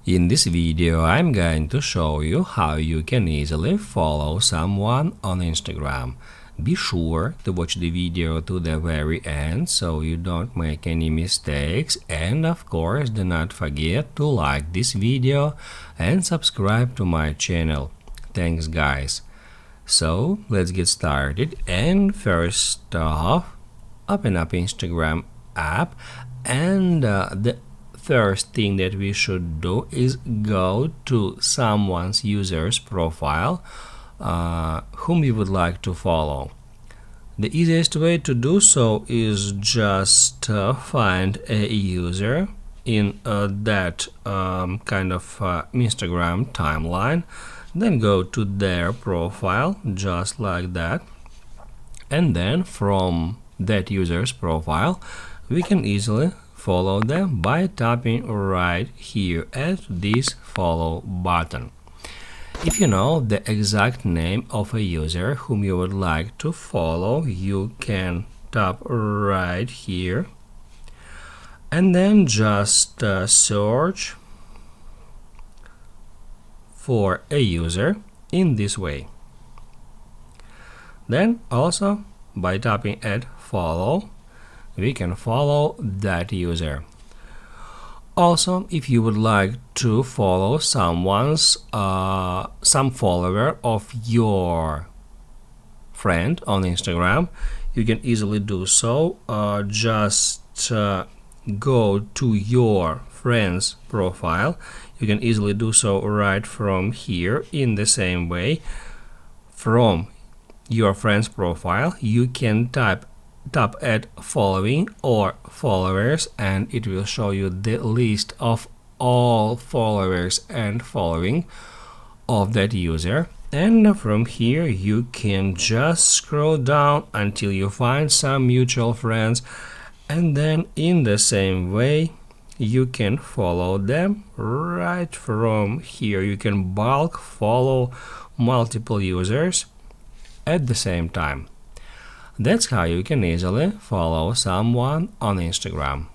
In this video, I'm going to show you how you can easily follow someone on Instagram. Be sure to watch the video to the very end so you don't make any mistakes, and of course do not forget to like this video and subscribe to my channel. Thanks guys. So let's get started, and first off, open up Instagram app, and the first thing that we should do is go to someone's user's profile whom you would like to follow. The easiest way to do so is just find a user in that kind of Instagram timeline, then go to their profile just like that, and then from that user's profile we can easily follow them by tapping right here at this follow button. If you know the exact name of a user whom you would like to follow, you can tap right here and then just search for a user in this way. Then also by tapping at follow, we can follow that user. Also, if you would like to follow some follower of your friend on Instagram, you can easily do so. Just go to your friend's profile. You can easily do so right from here. In the same way, from your friend's profile, you can tap at following or followers, and it will show you the list of all followers and following of that user. And from here you can just scroll down until you find some mutual friends, and then in the same way you can follow them right from here. You can bulk follow multiple users at the same time. That's how you can easily follow someone on Instagram.